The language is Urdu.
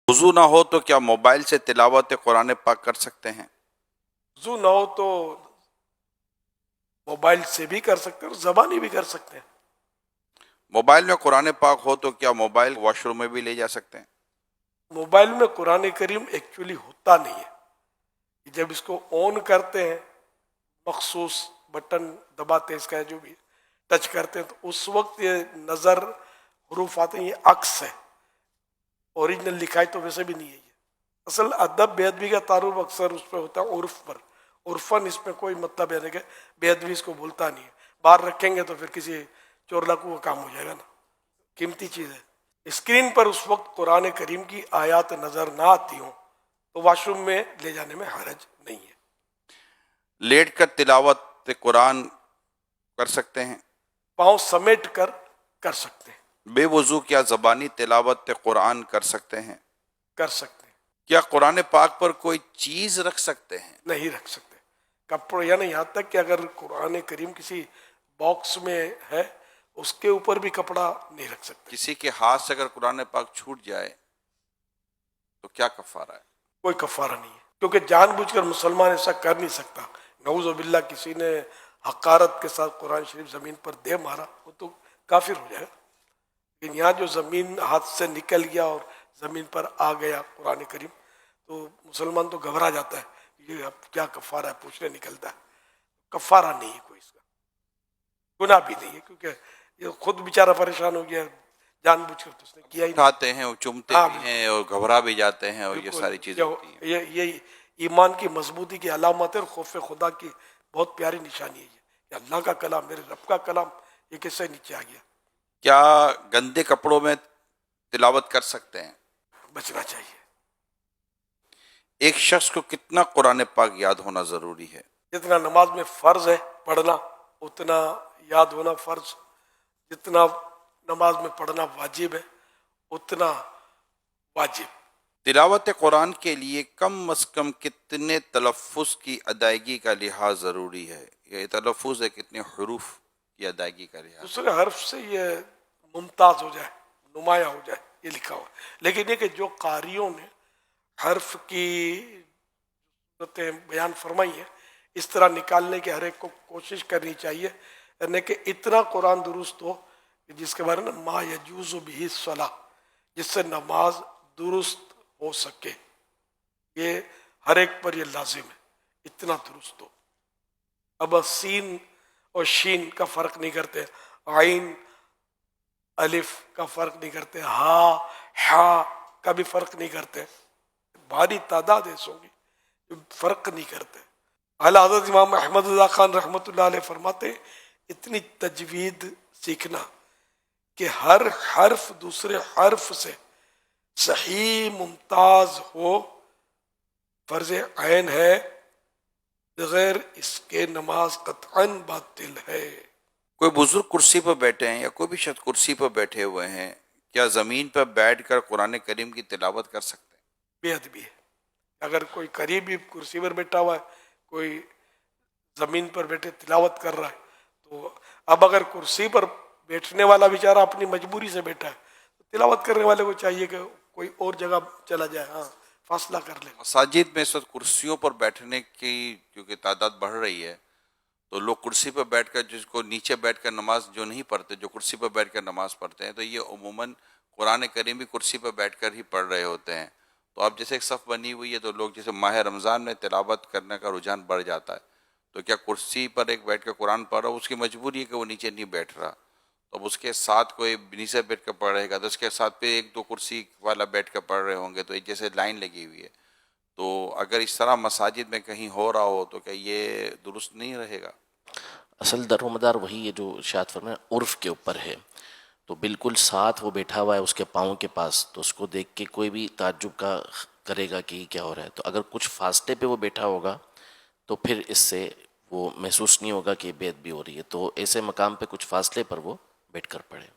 وضو نہ ہو تو کیا موبائل سے تلاوت قرآن پاک کر سکتے ہیں؟ وضو نہ ہو تو موبائل سے بھی کر سکتے ہیں اور زبانی بھی کر سکتے ہیں. موبائل میں قرآن پاک ہو تو کیا موبائل واش روم میں بھی لے جا سکتے ہیں؟ موبائل میں قرآن کریم ایکچولی ہوتا نہیں ہے. جب اس کو آن کرتے ہیں، مخصوص بٹن دباتے ہیں، اس کا جو بھی ٹچ کرتے ہیں، تو اس وقت یہ نظر حروف آتے ہیں، یہ عکس ہے. اوریجنل لکھائی تو ویسے بھی نہیں ہے. یہ اصل ادب بے ادبی کا تعارف اکثر اس پہ ہوتا ہے عرف پر. عرفاً اس میں کوئی مطلب ہے کہ بے ادبی اس کو بھولتا نہیں ہے. باہر رکھیں گے تو پھر کسی چور لاکو کا کام ہو جائے گا نا، قیمتی چیز ہے. اسکرین پر اس وقت قرآن کریم کی آیات نظر نہ آتی ہوں تو واش روم میں لے جانے میں حرج نہیں ہے. لیٹ کر تلاوت قرآن کر سکتے ہیں؟ پاؤں سمیٹ کر سکتے ہیں. بے وضو کیا زبانی تلاوت قرآن کر سکتے ہیں؟ کر سکتے ہیں. کیا قرآن پاک پر کوئی چیز رکھ سکتے ہیں؟ نہیں رکھ سکتے. کپڑے یعنی یہاں تک کہ اگر قرآن کریم کسی باکس میں ہے اس کے اوپر بھی کپڑا نہیں رکھ سکتے. کسی کے ہاتھ سے اگر قرآن پاک چھوٹ جائے تو کیا کفارہ ہے؟ کوئی کفارہ نہیں ہے، کیونکہ جان بوجھ کر مسلمان ایسا کر نہیں سکتا. نعوذ باللہ کسی نے حقارت کے ساتھ قرآن شریف زمین پر دے مارا وہ تو کافر ہو جائے گا. لیکن یہاں جو زمین ہاتھ سے نکل گیا اور زمین پر آ گیا قرآن کریم تو مسلمان تو گھبرا جاتا ہے، یہ اب کیا کفارہ ہے پوچھنے نکلتا ہے. کفارہ نہیں ہے کوئی، اس کا گناہ بھی نہیں ہے، کیونکہ یہ خود بیچارہ پریشان ہو گیا، جان بوجھ کر تو اس نے کیا ہی نہیں. اٹھاتے ہیں اور چومتے ہاں بھی ہیں اور گھبرا بھی جاتے ہیں اور یہ بالکل. ساری چیزیں ہوتی ہیں. یہ ایمان کی مضبوطی کی علامت ہے اور خوف خدا کی بہت پیاری نشانی ہے. یہ اللہ کا کلام، میرے رب کا کلام، یہ کس سے نیچے آ گیا. کیا گندے کپڑوں میں تلاوت کر سکتے ہیں؟ بچنا چاہیے. ایک شخص کو کتنا قرآن پاک یاد ہونا ضروری ہے؟ جتنا نماز میں فرض ہے پڑھنا اتنا یاد ہونا فرض، جتنا نماز میں پڑھنا واجب ہے اتنا واجب. تلاوت قرآن کے لیے کم از کم کتنے تلفظ کی ادائیگی کا لحاظ ضروری ہے؟ یہ تلفظ ہے کتنے حروف کی ادائیگی کا لحاظ؟ دوسرے حرف سے یہ ممتاز ہو جائے، نمایاں ہو جائے، یہ لکھا ہوا. لیکن یہ کہ جو قاریوں نے حرف کی صورتیں بیان فرمائی ہیں اس طرح نکالنے کی ہر ایک کو کوشش کرنی چاہیے، یعنی کہ اتنا قرآن درست ہو جس کے بارے میں ما یجوز بہ الصلاۃ، جس سے نماز درست ہو سکے. یہ ہر ایک پر یہ لازم ہے، اتنا درست ہو. اب سین اور شین کا فرق نہیں کرتے، عین الف کا فرق نہیں کرتے، ہا حا کا بھی فرق نہیں کرتے. بھاری تعداد ایسے ہوں گی جو فرق نہیں کرتے. اعلیٰ حضرت امام احمد اللہ خان رحمۃ اللہ علیہ فرماتے ہیں اتنی تجوید سیکھنا کہ ہر حرف دوسرے حرف سے صحیح ممتاز ہو فرض عین ہے، بغیر اس کے نماز قطعاً باطل ہے. کوئی بزرگ کرسی پر بیٹھے ہیں یا کوئی بھی شخص کرسی پر بیٹھے ہوئے ہیں، کیا زمین پر بیٹھ کر قرآن کریم کی تلاوت کر سکتے ہیں؟ بے ادبی ہے. اگر کوئی قریبی کرسی پر بیٹھا ہوا ہے، کوئی زمین پر بیٹھے تلاوت کر رہا ہے، تو اب اگر کرسی پر بیٹھنے والا بیچارہ اپنی مجبوری سے بیٹھا ہے تو تلاوت کرنے والے کو چاہیے کہ کوئی اور جگہ چلا جائے، ہاں فاصلہ کر لے. مساجد میں اس وقت کرسیوں پر بیٹھنے کی کیونکہ تعداد بڑھ رہی ہے تو لوگ کرسی پر بیٹھ کر، جس کو نیچے بیٹھ کر نماز جو نہیں پڑھتے، جو کرسی پر بیٹھ کر نماز پڑھتے ہیں، تو یہ عموماً قرآن کریم بھی کرسی پر بیٹھ کر ہی پڑھ رہے ہوتے ہیں. تو اب جیسے ایک صف بنی ہوئی ہے تو لوگ جیسے ماہ رمضان میں تلاوت کرنے کا رجحان بڑھ جاتا ہے، تو کیا کرسی پر ایک بیٹھ کر قرآن پڑھ رہا، اس کی مجبوری ہے کہ وہ نیچے نہیں بیٹھ رہا، تو اب اس کے ساتھ کوئی نیچے بیٹھ کر پڑھ رہے گا تو اس کے ساتھ پہ ایک دو کرسی والا بیٹھ کر پڑھ رہے ہوں گے، تو ایک جیسے لائن لگی ہوئی ہے. تو اگر اس طرح مساجد میں کہیں ہو رہا ہو تو کیا یہ درست نہیں رہے گا؟ اصل در و مدار وہی ہے جو ارشاد فرمایا عرف کے اوپر ہے. تو بالکل ساتھ وہ بیٹھا ہوا ہے اس کے پاؤں کے پاس، تو اس کو دیکھ کے کوئی بھی تعجب کا کرے گا کہ یہ کیا ہو رہا ہے. تو اگر کچھ فاصلے پہ وہ بیٹھا ہوگا تو پھر اس سے وہ محسوس نہیں ہوگا کہ بے ادبی ہو رہی ہے. تو ایسے مقام پہ کچھ فاصلے پر وہ بیٹھ کر پڑھے.